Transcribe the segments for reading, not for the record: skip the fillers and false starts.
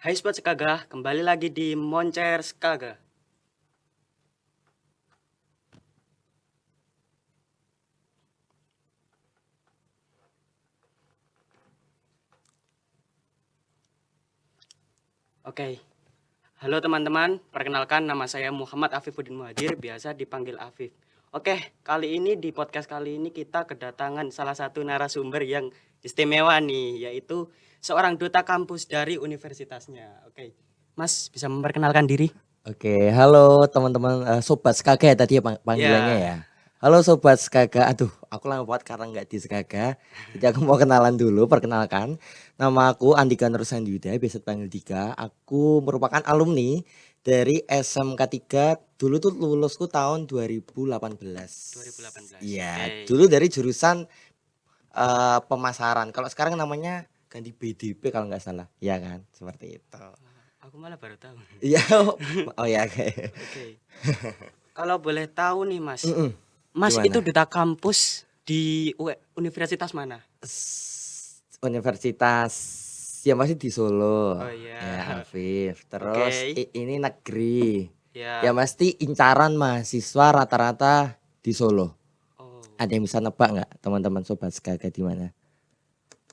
Hai Sobat Skagah, kembali lagi di Moncer Skagah. Oke, halo teman-teman, perkenalkan nama saya Muhammad Afifuddin Muhajir, biasa dipanggil Afif. Oke, kali ini di podcast kali ini kita kedatangan salah satu narasumber yang istimewa nih, yaitu seorang duta kampus dari universitasnya. Oke, Mas bisa memperkenalkan diri? Oke, halo teman-teman, Sobat Skaga ya tadi ya panggilannya Ya, ya? Halo Sobat Skaga, aduh aku lama banget karena nggak di Skaga, jadi aku mau kenalan dulu, perkenalkan. Nama aku Andika Nursandyuda, biasa dipanggil Dika. Aku merupakan alumni dari SMK 3, dulu tuh lulusku tahun 2018. 2018. Iya, Oke. dulu dari jurusan pemasaran, kalau sekarang namanya ganti BDP kalau nggak salah, ya kan? Seperti itu. Aku malah baru tahu. Iya, oh ya oke. Oke. Kalau boleh tahu nih Mas, Mm-mm. Mas itu Gimana? duta kampus di universitas mana? Universitas ya masih di Solo Oh iya. ya Afif. Terus Oke. ini negeri. Ya Ya. mesti incaran mahasiswa rata-rata di Solo. Oh. Ada yang bisa nebak nggak teman-teman sobat Skaga di mana?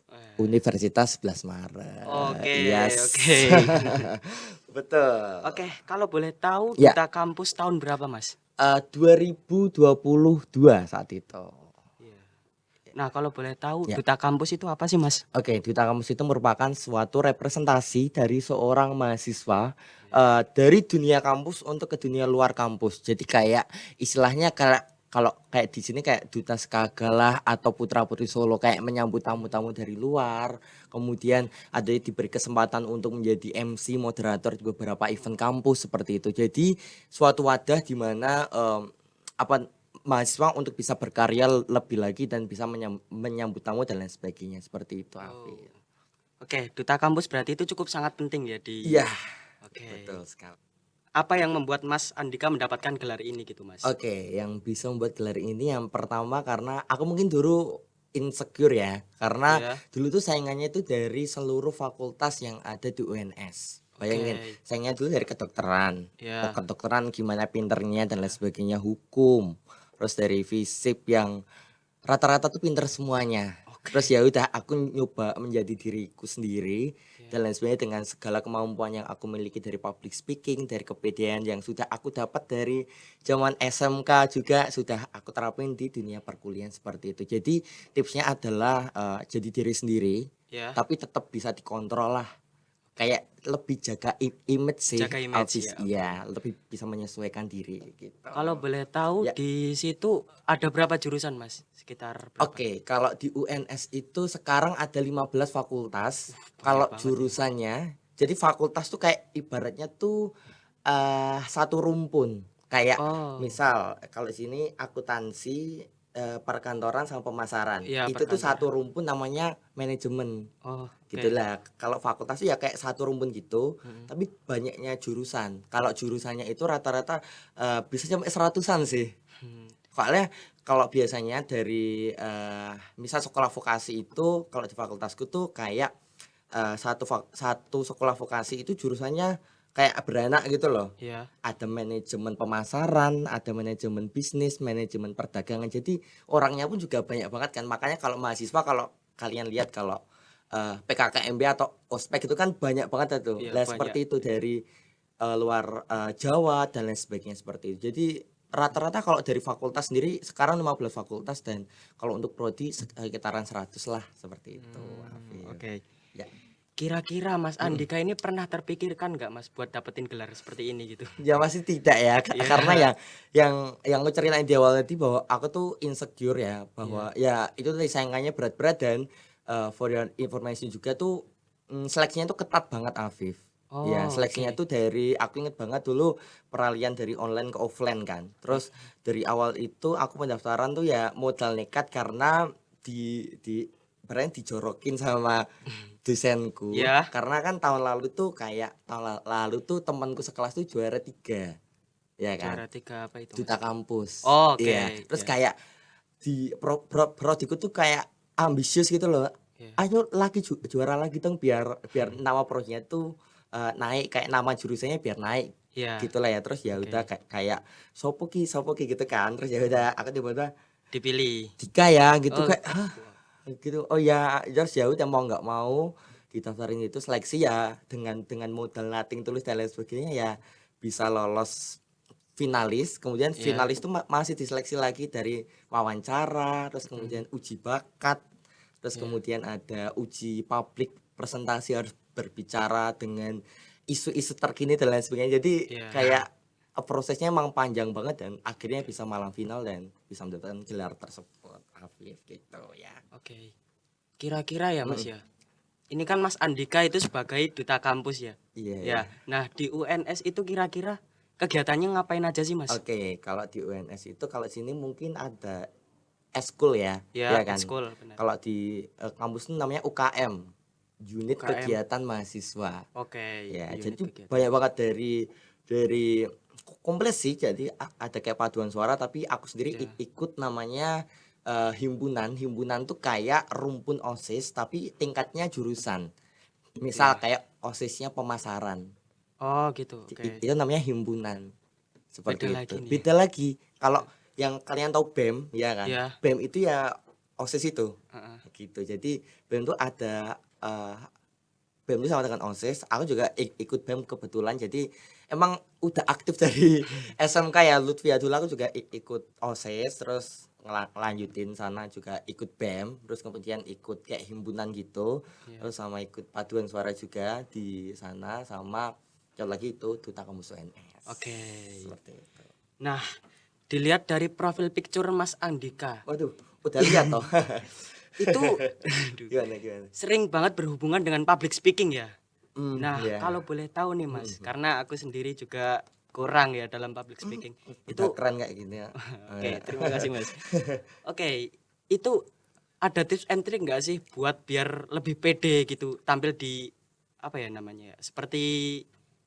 eh, Universitas 11 Maret. Oke, oke. Yes. Betul. Oke, kalau boleh tahu Ya, duta kampus tahun berapa, Mas? 2022 saat itu. Iya. Nah, kalau boleh tahu Ya. duta kampus itu apa sih, Mas? Oke, duta kampus itu merupakan suatu representasi dari seorang mahasiswa Ya. dari dunia kampus untuk ke dunia luar kampus. Jadi kayak istilahnya kayak kalau kayak di sini kayak duta Skaga lah atau Putra Putri Solo kayak menyambut tamu-tamu dari luar. Kemudian ada yang diberi kesempatan untuk menjadi MC moderator di beberapa event kampus seperti itu. Jadi suatu wadah di mana apa mahasiswa untuk bisa berkarya lebih lagi dan bisa menyambut tamu dan lain sebagainya seperti itu Oh. Afif. Oke, duta kampus berarti itu cukup sangat penting ya di. Iya, Oke. betul sekali. Apa yang membuat Mas Andika mendapatkan gelar ini gitu, Mas? Oke, yang bisa membuat gelar ini yang pertama karena aku mungkin dulu insecure ya, karena Ya. dulu tuh saingannya itu dari seluruh fakultas yang ada di UNS. Bayangin, Oke. saingannya dulu dari kedokteran. Oh, Ya. kedokteran gimana pinternya dan lain Ya. sebagainya, hukum. Terus dari FISIP yang rata-rata tuh pinter semuanya. Terus Oke. ya udah aku nyoba menjadi diriku sendiri dan Ya. lain sebagainya dengan segala kemampuan yang aku miliki dari public speaking, dari kepedean yang sudah aku dapat dari zaman SMK juga sudah aku terapin di dunia perkuliahan seperti itu. Jadi tipsnya adalah jadi diri sendiri Ya. tapi tetap bisa dikontrol lah. Kayak lebih jaga image sih, Jaga image Alvis, ya, iya, oke. lebih bisa menyesuaikan diri gitu. Kalau boleh tahu Ya, di situ ada berapa jurusan, Mas? Sekitar berapa? oke, kalau di UNS itu sekarang ada 15 fakultas. Banyak Kalau banget ya. jurusannya, jadi fakultas tuh kayak ibaratnya tuh satu rumpun. Kayak Oh, misal kalau di sini akuntansi, perkantoran sama pemasaran. iya Itu tuh perkantoran. satu rumpun namanya manajemen. Oh, oke. Gitulah. Kalau fakultas tuh ya kayak satu rumpun gitu, Mhm. tapi banyaknya jurusan. Kalau jurusannya itu rata-rata bisa sampai seratusan sih. Hmm. Soalnya kalau biasanya dari misal sekolah vokasi itu kalau di fakultasku tuh kayak satu sekolah vokasi itu jurusannya kayak beranak gitu loh. Iya. Ada manajemen pemasaran, ada manajemen bisnis, manajemen perdagangan. Jadi orangnya pun juga banyak banget kan. Makanya kalau mahasiswa kalau kalian lihat kalau PKKMB atau ospek itu kan banyak banget itu. Iya Lah banyak. seperti itu dari luar Jawa dan lain sebagainya seperti itu. Jadi rata-rata kalau dari fakultas sendiri sekarang 15 fakultas dan kalau untuk prodi sekitaran 100 lah seperti itu, Afif. Oke. Ya. Kira-kira Mas Mhm. Andika ini pernah terpikirkan nggak Mas buat dapetin gelar seperti ini gitu? Ya masih tidak ya, Iya. karena yang aku ceritain di awal tadi bahwa aku tuh insecure ya, bahwa Iya. ya itu tadi saingannya berat-berat dan for your information juga tuh seleksinya tuh ketat banget, Afif. Ya Oh, seleksinya oke. tuh dari aku inget banget dulu peralihan dari online ke offline kan. Terus Oke. dari awal itu aku pendaftaran tuh ya modal nekat karena di ibaratnya dijorokin sama dosenku, Iya. karena kan tahun lalu tuh kayak tahun lalu tuh temanku sekelas tuh juara 3, ya kan, Juara 3 apa itu Mas? duta kampus. Oh, Iya, oke. terus Ya. kayak di prodiku tuh kayak ambisius gitu loh, Iya. "Ayo lagi juara lagi dong biar biar nama prodinya tuh naik kayak nama jurusannya biar naik Iya, gitulah ya. Terus ya oke. udah kayak sopo ki gitu kan. Terus ya udah aku tiba-tiba Dipilih. Dika ya gitu Oh, kayak gitu. Oh ya, terus ya udah mau nggak mau didaftarin itu seleksi ya dengan modal nothing tulus dan lain sebagainya ya bisa lolos finalis. Kemudian iya. finalis itu masih diseleksi lagi dari wawancara, terus Mhm, kemudian uji bakat, terus iya. kemudian ada uji publik presentasi harus berbicara dengan isu-isu terkini dan lain sebagainya. Jadi Iya. kayak prosesnya emang panjang banget dan akhirnya bisa malang final dan bisa mendapatkan gelar tersebut. Afif gitu ya. Oke. Kira-kira ya Mas Mm-mm. ya. Ini kan Mas Andika itu sebagai duta kampus ya. Iya ya. Ya. Nah, di UNS itu kira-kira kegiatannya ngapain aja sih Mas? Oke, kalau di UNS itu kalau sini mungkin ada eskul ya, Ya, ya kan. ekskul benar. Kalau di kampus itu namanya UKM, Unit UKM. Kegiatan Mahasiswa. Oke, Ya, unit jadi kegiatan. banyak banget dari kompleks sih. Jadi ada kayak paduan suara tapi aku sendiri Ya. ikut namanya himpunan. Himpunan tuh kayak rumpun OSIS tapi tingkatnya jurusan. Misal Ya. kayak OSISnya pemasaran. Oh, gitu. Oke. Itu namanya himpunan. Beda Seperti itu. lagi nih. Beda lagi. Kalau yang kalian tahu BEM, ya kan? Ya. BEM itu ya OSIS itu. Heeh. Gitu. Jadi BEM itu ada BEM itu sama dengan OSIS. Aku juga ikut BEM kebetulan. Jadi emang udah aktif dari SMK ya Lutfi dulu aku juga ikut OSIS terus ngelanjutin sana juga ikut BEM terus kemudian ikut kayak himpunan gitu Ya. terus sama ikut paduan suara juga di sana sama yang lagi itu duta kampus UNS. Oke. Seperti itu. Nah, dilihat dari profil picture Mas Andika, Waduh, udah lihat toh. itu aduh, Gimana? sering banget berhubungan dengan public speaking ya. Nah, Ya. kalau boleh tahu nih Mas, Mhm. karena aku sendiri juga kurang ya dalam public speaking. Udah Itu keren kayak gini ya. oke, terima kasih Mas. Oke, itu ada tips and trick nggak sih buat biar lebih pede gitu tampil di apa ya namanya ya? Seperti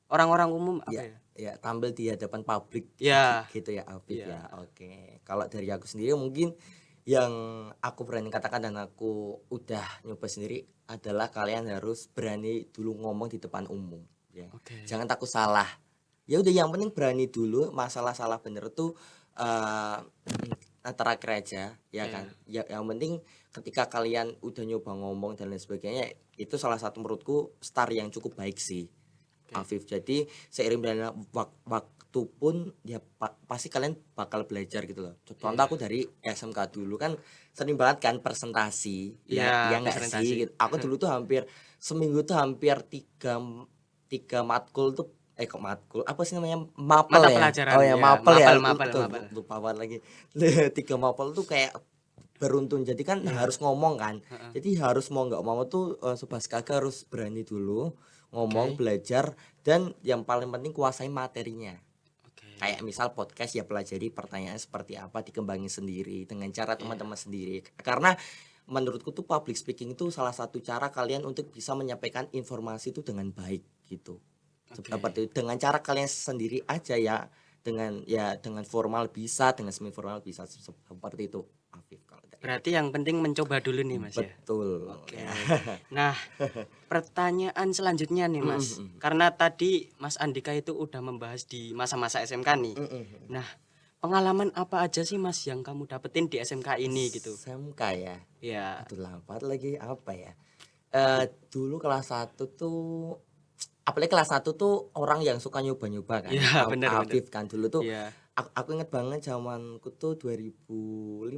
orang-orang umum apa Ya, ya? ya tampil di hadapan publik Ya, gitu ya Afif ya. ya. Oke. Kalau dari aku sendiri mungkin yang aku berani katakan dan aku udah nyoba sendiri adalah kalian harus berani dulu ngomong di depan umum ya. Oke. Jangan takut salah. Ya udah yang penting berani dulu, masalah salah bener tuh eh antara aja ya Ya, kan. Ya yang penting ketika kalian udah nyoba ngomong dan lain sebagainya itu salah satu menurutku start yang cukup baik sih. oke. Afif. Jadi seiring berjalannya waktu pun ya pasti kalian bakal belajar gitu loh. Contoh Iya. aku dari SMK dulu kan sering banget kan presentasi ya Iya, ya nggak presentasi. sih gitu. Aku dulu tuh hampir seminggu tuh hampir tiga tiga matkul tuh kok matkul apa sih namanya mapel Mata ya pelajaran oh ya ya, mapel ya mapel mapel tuh mapel. lupa banget lagi. Tiga mapel tuh kayak beruntun jadi kan Iya, harus ngomong kan heeh. jadi harus mau nggak mau tuh Sobat Kagak harus berani dulu ngomong Oke. belajar dan yang paling penting kuasai materinya Oke. kayak misal podcast ya pelajari pertanyaan seperti apa dikembangin sendiri dengan cara Iya. teman-teman sendiri karena menurutku tuh public speaking itu salah satu cara kalian untuk bisa menyampaikan informasi itu dengan baik gitu Oke. seperti itu. Dengan cara kalian sendiri aja dengan formal bisa dengan semi formal bisa seperti itu Afif kalau dari Berarti yang penting mencoba dulu nih Mas ya. betul Oke. ya. Nah, pertanyaan selanjutnya nih Mhm, Mas. mhm. Karena tadi Mas Andika itu udah membahas di masa-masa SMK nih. Mhm. Nah, pengalaman apa aja sih Mas yang kamu dapetin di SMK ini gitu? SMK ya Ya, aduh lambat lagi apa ya dulu kelas satu tuh apalagi kelas satu tuh orang yang suka nyoba-nyoba kan ya benar benar. Afif kan dulu tuh Ya. aku inget banget zamanku tuh 2015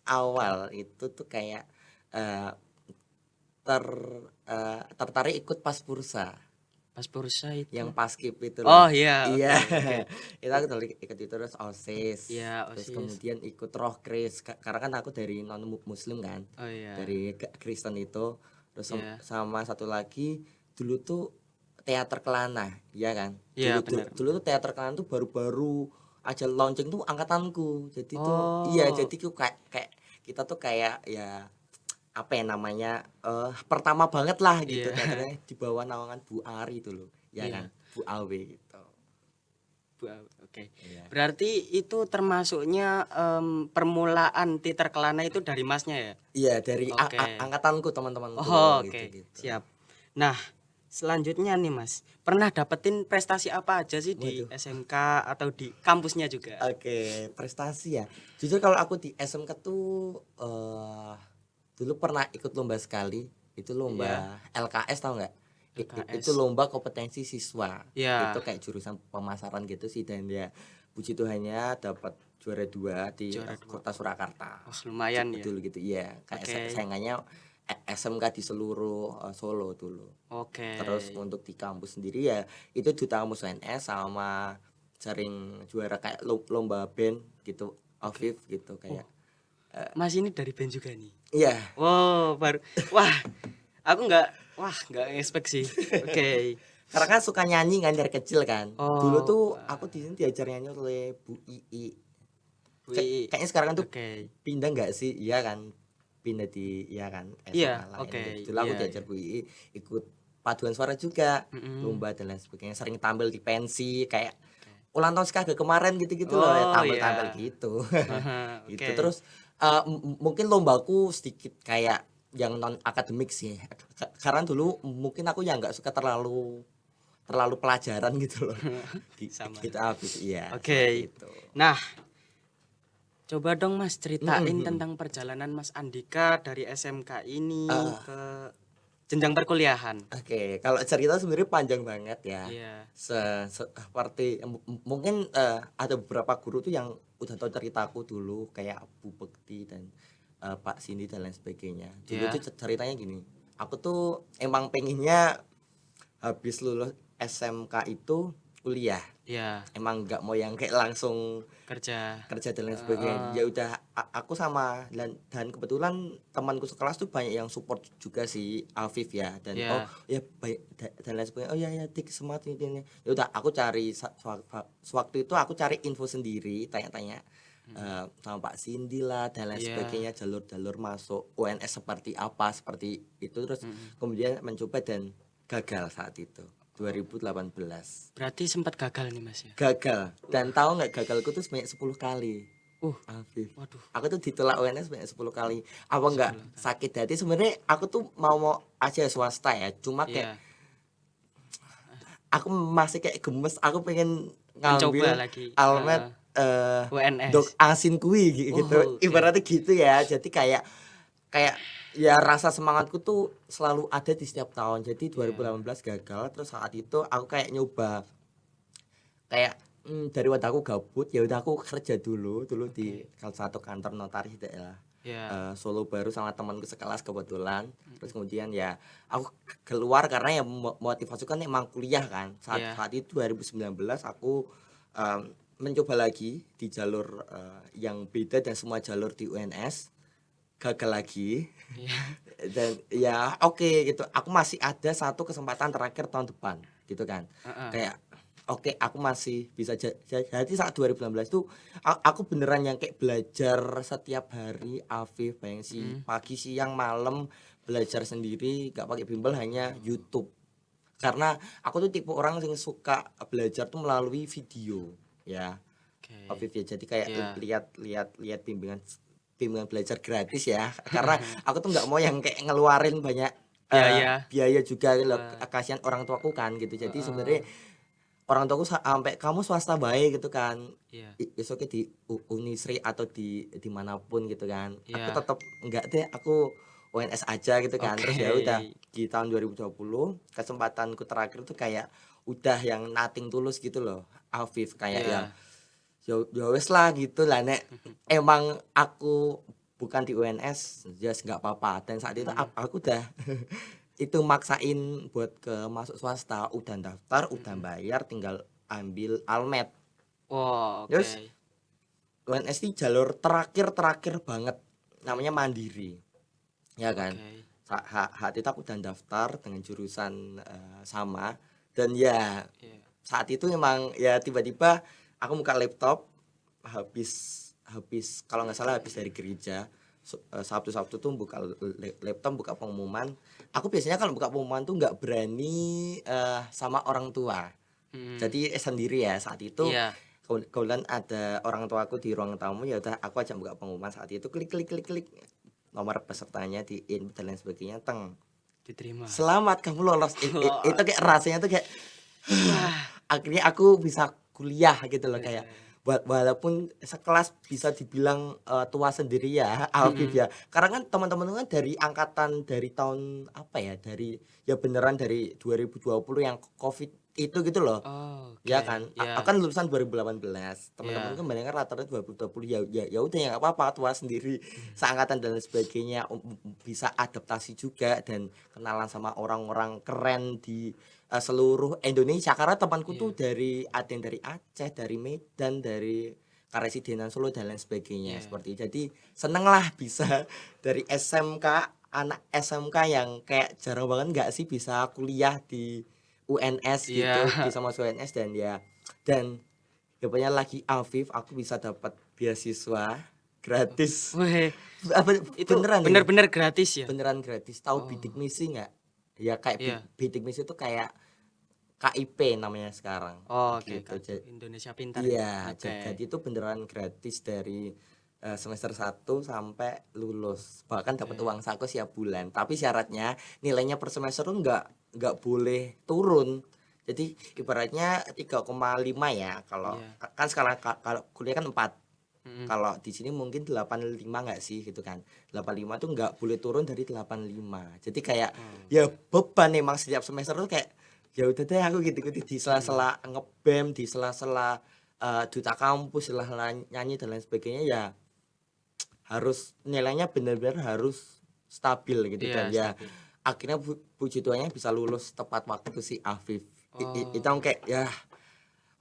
awal itu tuh kayak eh, ter tertarik ikut pas Pursa Pas bursa itu. yang paskib itu Oh loh. iya, Iya. oke oke. Itu aku dulu ikut itu terus OSIS. Ya, Terus OSIS. kemudian ikut Rohkris karena kan aku dari non muslim kan. Oh iya. Dari Kristen itu. Terus Ya. sama satu lagi dulu tuh teater Kelana, ya kan. Iya, Dulu benar. dulu tuh teater Kelana tuh baru-baru aja launching tuh angkatanku. Jadi tuh iya Oh, jadi tuh kayak kita tuh kayak ya apa ya namanya pertama banget lah gitu iya. teaternya di bawah naungan Bu Ari itu loh ya Iya. kan Bu Awe gitu Oke. iya Berarti itu termasuknya permulaan teater Kelana itu dari Masnya ya? iya dari Oke. angkatanku teman-temanku Oh, gitu oke. gitu Siap. Nah, selanjutnya nih Mas, pernah dapetin prestasi apa aja sih di Waduh. SMK atau di kampusnya juga? Oke, prestasi ya. Jujur kalau aku di SMK tuh dulu pernah ikut lomba sekali. Itu Iya, lomba LKS, tahu nggak? Itu LKS. lomba kompetensi siswa. Itu Ya, kayak jurusan pemasaran gitu sih, dan ya puji Tuhannya dapat juara 2 di juara 2. Kota Surakarta. Wah, lumayan ya. Dulu gitu. Iya, kayak Oke. saingannya SMK di seluruh Solo dulu. Oke. Terus untuk di kampus sendiri ya itu duta kampus UNS, sama sering juara kayak lomba band gitu, Oke. Afif gitu Oh, kayak Mas ini dari band juga nih. iya. Wow, baru. Wah, aku nggak expect sih. Oke. Karena kan suka nyanyi kan dari kecil kan. Dulu Oh, tuh aku wah. di sini diajar nyanyi oleh Bu Ii. Wih. Kayaknya sekarang tuh Oke. pindah nggak sih? Iya kan, pindah di, iya kan, Iya, SMA lain oke. gitu. Dulu aku Iya, diajar iya. Bu Ii, ikut paduan suara juga, Mm-mm. lomba dan lain sebagainya, sering tampil di pensi kayak Oke. ulang tahun Chicago kemarin gitu-gitu loh, ya Oh, tampil-tampil ya. gitu. Gitu. Oke. Terus mungkin lombaku sedikit kayak yang non akademik sih. Karena dulu mungkin aku yang nggak suka terlalu terlalu pelajaran gitu loh. Sama. Gitu habis, iya seperti Oke. itu. Nah, coba dong Mas Mhm, ceritain mhm. tentang perjalanan Mas Andika dari SMK ini Heeh. ke jenjang perkuliahan. Oke, kalau cerita sebenarnya panjang banget ya. Iya. Seperti mungkin ada beberapa guru tuh yang udah tahu ceritaku dulu kayak Bu Bekti dan Pak Sindi dan lain sebagainya. Dulu tuh Ya. ceritanya gini, aku tuh emang pengennya habis lulus SMK itu kuliah. Ya, Emang nggak mau yang kayak langsung kerja. kerja dan lain sebagainya. Heeh. Ya udah aku sama, dan kebetulan temanku sekelas tuh banyak yang support juga si Afif ya, dan oh Ya. ya baik dan lain sebagainya. Oh ya ya Dik, semangat ini. Ya udah aku cari sewaktu itu aku cari info sendiri, tanya-tanya Mm. sama Pak Cindy lah dan lain Iya. sebagainya, jalur-jalur masuk UNS seperti apa, seperti itu. Terus Mm. kemudian mencoba dan gagal saat itu 2018. Berarti sempat gagal nih Mas ya. Gagal, dan Uh, tahu nggak gagalku tuh sebanyak 10 kali, uh, Afif. waduh, Aku tuh ditolak UNS sebanyak 10 kali. Apa nggak 10 kali. sakit hati sebenarnya, aku tuh mau aja swasta ya, cuma kayak Iya, aku masih kayak gemes, aku pengen mencoba ngambil lagi. almet UNS. dok asin kui gitu, Oh, oke. ibaratnya gitu ya. Jadi kayak kayak ya rasa semangatku tuh selalu ada di setiap tahun. Jadi Iya. 2018 gagal, terus saat itu aku kayak nyoba kayak daripada aku gabut, ya udah aku kerja dulu di Oke. salah satu kantor notaris daerah Ya. Solo Baru sama temanku sekelas kebetulan. Terus Mm-mm. kemudian ya aku keluar karena ya motivasiku kan emang kuliah kan. Saat Ya. saat itu 2019 aku mencoba lagi di jalur yang beda dan semua jalur di UNS, gagal lagi. Iya. Dan ya oke gitu, aku masih ada satu kesempatan terakhir tahun depan gitu kan, Heeh. kayak oke aku masih bisa jadi saat 2016 tuh aku beneran yang kayak belajar setiap hari, Afif, bayang sih, Mm. pagi siang malam belajar sendiri, gak pakai bimbel, hanya YouTube. Karena aku tuh tipe orang yang suka belajar tuh melalui video ya, Oke. Afif ya. Jadi kayak Ya. lihat bimbingan bimbingan belajar gratis ya. Karena aku tuh nggak mau yang kayak ngeluarin banyak Biaya. biaya juga loh. Buat. Kasihan orang tuaku kan gitu. Jadi Heeh. sebenarnya orang tuaku sampai kamu swasta baik gitu kan. Iya. Oke di Unisri atau di dimanapun gitu kan. Aku Iya. tetap enggak deh, aku UNS aja gitu kan. Oke. Terus ya udah di tahun 2020 kesempatanku terakhir tuh kayak udah yang nothing tulus gitu loh, Afif, kayak yang Iya. ya wes lah gitu lah, nek emang aku bukan di UNS just nggak apa-apa. Dan saat itu Mm. aku udah itu maksain buat ke masuk swasta, udah daftar, udah Mm. bayar, tinggal ambil almet. Wow, Terus oke. UNS ini jalur terakhir banget, namanya Oke. mandiri ya kan. Oke. Saat itu aku udah daftar dengan jurusan sama, dan ya Iya. saat itu memang ya tiba-tiba aku buka laptop, habis habis kalau nggak salah habis dari gereja, Sabtu tuh buka laptop, buka pengumuman. Aku biasanya kalau buka pengumuman tuh nggak berani sama orang tua, Mm. jadi sendiri ya. Saat itu Iya. kebetulan ada orang tuaku di ruang tamu, ya udah aku aja buka pengumuman. Saat itu klik klik klik klik nomor pesertanya di dan lain sebagainya, teng Diterima. selamat kamu lolos. Wah. Itu kayak rasanya tuh kayak akhirnya aku bisa kuliah gitu loh, kayak Iya. walaupun sekelas bisa dibilang, tua sendiri ya, Alfif Mhm. ya. Karena kan teman-teman kan dari angkatan dari tahun apa ya, dari ya beneran dari 2020 yang Covid itu gitu loh. Oh, Ya oke. kan, aku Ya, kan lulusan 2018, teman-teman ya. kan banyak kan rata-rata 2020, ya udah ya nggak apa-apa, tua sendiri, seangkatan dan lain sebagainya, bisa adaptasi juga dan kenalan sama orang-orang keren di, seluruh Indonesia. Karena temanku tuh Iya. ada yang dari Aceh, dari Medan, dari Karesidenan Solo dan lain sebagainya, Iya. seperti itu. Jadi seneng lah bisa dari SMK, anak SMK yang kayak jarang banget nggak sih bisa kuliah di UNS Iya. gitu, bisa masuk UNS dan dapatnya lagi Afif, aku bisa dapat beasiswa gratis. Weh, Apa itu beneran nih, benar-benar gratis ya? beneran gratis. Tahu bidik Oh, misi nggak? Ya kayak iya. bidik misi itu kayak KIP namanya sekarang, Oh, oke, gitu. Kartu Indonesia Pintar ya? Iya, jadi Oke. itu beneran gratis dari, semester 1 sampai lulus, bahkan dapat Oke. uang saku setiap bulan. Tapi syaratnya nilainya per semester tuh nggak boleh turun. Jadi ibaratnya 3,5 ya, kalau Iya. kan sekarang kalau kuliah kan 4, Mhm. kalau di sini mungkin 85 nggak sih gitu kan. 85 tuh nggak boleh turun dari 85. Jadi kayak Oh, ya beban emang setiap semester tuh kayak ya udah deh aku gitu-gitu di mhm. sela-sela ngebem, di sela-sela duta kampus, sela-sela nyanyi dan lain sebagainya ya harus nilainya benar-benar harus stabil gitu dan Iya, ya stabil. akhirnya puji Tuhannya bisa lulus tepat waktu si Afif. Itu Oh, kayak ya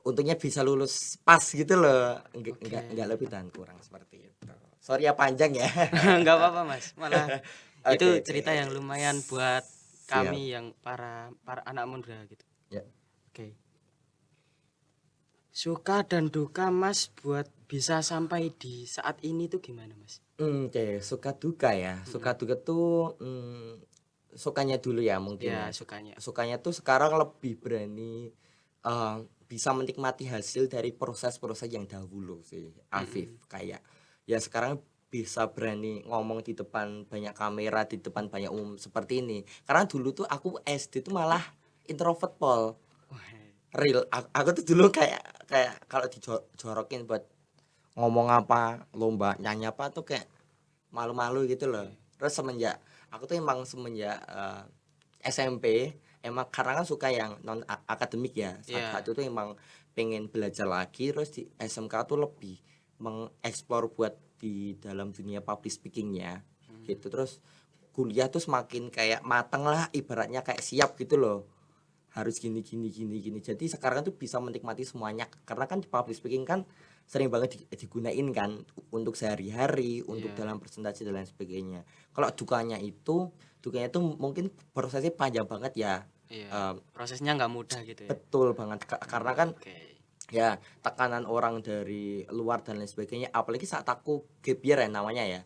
untungnya bisa lulus pas gitu loh, enggak oke. lebih dan kurang seperti itu. Sorry ya panjang ya. Nggak apa-apa, Mas. Malah itu Oke oke. cerita yang lumayan buat Siap. kami yang para para anak muda gitu. Ya. Oke. Suka dan duka Mas buat bisa sampai di saat ini tuh gimana, Mas? Oke, suka duka ya. Suka Mhm. duka tuh, sukanya dulu ya mungkin ya. Ya, sukanya. Sukanya tuh sekarang lebih berani, eee, bisa menikmati hasil dari proses-proses yang dahulu sih, Afif. Mhm. Kayak, ya sekarang bisa berani ngomong di depan banyak kamera, di depan banyak umum seperti ini. Karena dulu tuh aku SD tuh malah introvert, Pol. Wah, Real, aku tuh dulu kayak kayak kalau dijorokin buat ngomong apa, lomba nyanyi apa tuh kayak malu-malu gitu loh. iya. Terus aku tuh emang semenjak, SMP emang karena kan suka yang non akademik ya, saat Iya. itu tuh emang pengen belajar lagi, terus di SMK tuh lebih mengeksplor buat di dalam dunia public speaking-nya, Mmm, gitu. Terus kuliah tuh semakin kayak mateng lah, ibaratnya kayak siap gitu loh. Harus gini gini gini gini. Jadi sekarang tuh bisa menikmati semuanya, karena kan di public speaking kan sering banget digunain kan untuk sehari-hari, untuk iya. dalam presentasi dan lain sebagainya. Kalau dukanya itu mungkin prosesnya panjang banget ya, Iya. eee, Prosesnya nggak mudah gitu ya? betul banget, karena kan Oke. ya tekanan orang dari luar dan lain sebagainya, apalagi saat aku gap year ya namanya ya.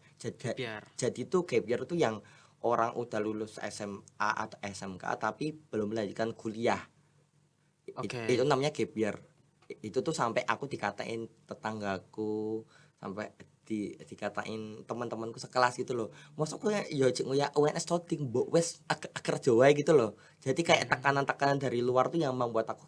Biar. Jadi tuh gap year tuh yang orang udah lulus SMA atau SMK tapi belum melanjutkan kuliah. Itu Oke. namanya gap year. Itu tuh sampai aku dikatain tetanggaku, sampai dikatain teman-temanku sekelas gitu loh. "Mosok kowe ya cek ngoyak UNS coding mbok wis kerja wae," gitu loh. Jadi kayak Mmm, tekanan-tekanan dari luar tuh yang membuat aku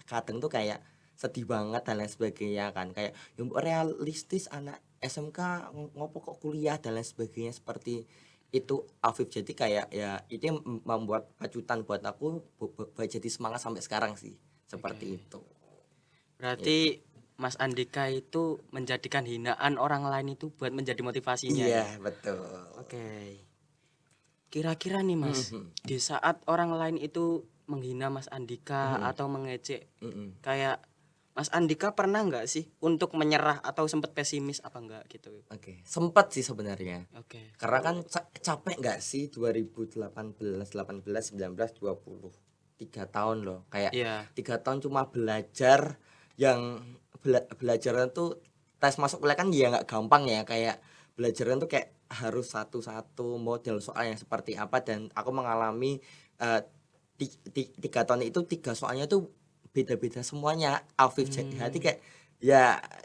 kadang tuh kayak sedih banget dan lain sebagainya kan. Kayak ya mbok realistis anak SMK ngopo kok kuliah dan lain sebagainya seperti itu, Afif. Jadi kayak ya itu yang membuat pacutan buat aku buat jadi semangat sampai sekarang sih, seperti oke. itu. Itu. Berarti Mas Andika itu menjadikan hinaan orang lain itu buat menjadi motivasinya Iya, ya? betul. Oke. Kira-kira nih Mhm Mas, mhm. di saat orang lain itu menghina Mas Andika Mhm atau mengejek, mhm. kayak Mas Andika pernah nggak sih untuk menyerah atau sempet pesimis apa enggak gitu? Oke, sempet sih sebenarnya. Oke. Karena kan capek nggak sih 2018, 18, 19, 20, 3 tahun loh. Kayak Iya. 3 tahun cuma belajar yang belajarnya tuh tes masuk kuliah kan ya nggak gampang ya, kayak belajarnya tuh kayak harus satu-satu model soal yang seperti apa dan aku mengalami, eee, 3 tahun itu 3 soalnya tuh beda-beda semuanya, Afif. Jadi Mmm, kayak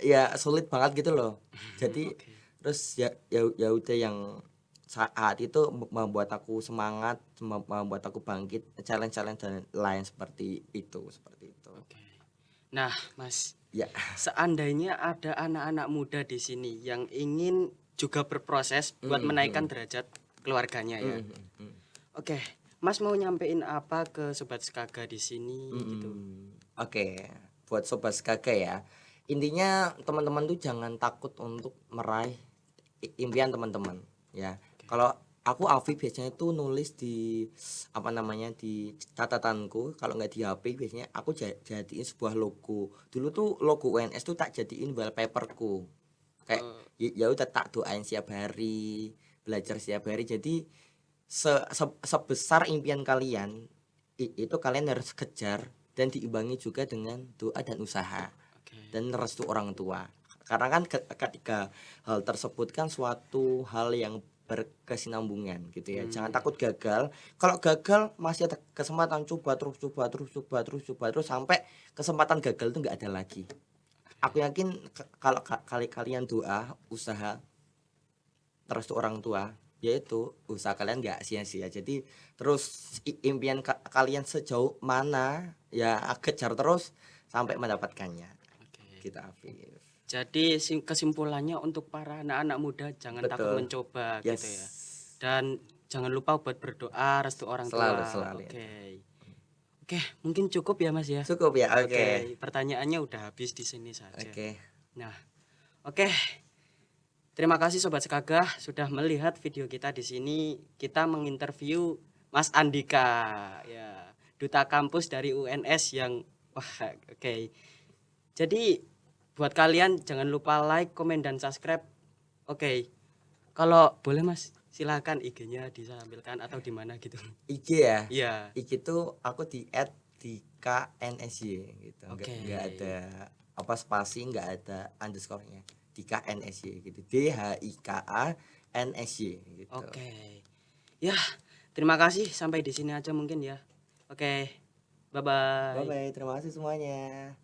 ya sulit banget gitu loh. Jadi oke. terus ya udah yang saat itu membuat aku semangat, membuat aku bangkit, challenge-challenge dan lain seperti itu, seperti itu. Oke. Nah, Mas, Ya. seandainya ada anak-anak muda di sini yang ingin juga berproses buat menaikkan derajat keluarganya ya. Oke, Mas mau nyampein apa ke Sobat Skaga di sini gitu? Oke, buat Sobat Skaga ya. Intinya teman-teman tuh jangan takut untuk meraih impian teman-teman ya. Kalau aku Afi biasanya tuh nulis di apa namanya di catatanku, kalau nggak di HP biasanya aku jadiin sebuah logo. Dulu tuh logo UNS tuh tak jadiin wallpaperku. Kayak ya udah tak doain setiap hari, belajar setiap hari. Jadi sebesar impian kalian itu kalian harus kejar dan diimbangi juga dengan doa dan usaha Oke. dan restu orang tua. Karena kan ketika hal tersebut kan suatu hal yang berkesinambungan gitu ya. Jangan takut gagal. Kalau gagal masih ada kesempatan, coba terus sampai kesempatan gagal itu nggak ada lagi. Aku yakin kalau kalian doa, usaha, restu orang tua, yaitu usaha kalian nggak sia-sia. Jadi terus impian kalian sejauh mana ya kejar terus sampai mendapatkannya. Oke. Kita Afif. Jadi kesimpulannya untuk para anak-anak muda jangan takut Betul. mencoba Yes. gitu ya. Dan jangan lupa buat berdoa restu orang Selalu, tua. selalu. Oke, mungkin cukup ya Mas ya. Cukup ya. Oke. Oke, pertanyaannya udah habis di sini saja. Oke. Nah, oke. Terima kasih Sobat Skaga sudah melihat video kita di sini. Kita menginterview Mas Andika, ya, duta kampus dari UNS yang wah, oke. Jadi buat kalian jangan lupa like, komen dan subscribe. Oke. Kalau boleh Mas, silakan IG-nya ditampilkan atau di mana gitu. IG ya. Iya. IG tuh aku di @diknsy gitu. Oke. Nggak ada apa spasi, nggak ada underscore-nya. DKNSY gitu. DHIKANSY gitu. Oke. Ya, terima kasih sampai di sini aja mungkin ya. Oke. Bye bye. Bye bye, terima kasih semuanya.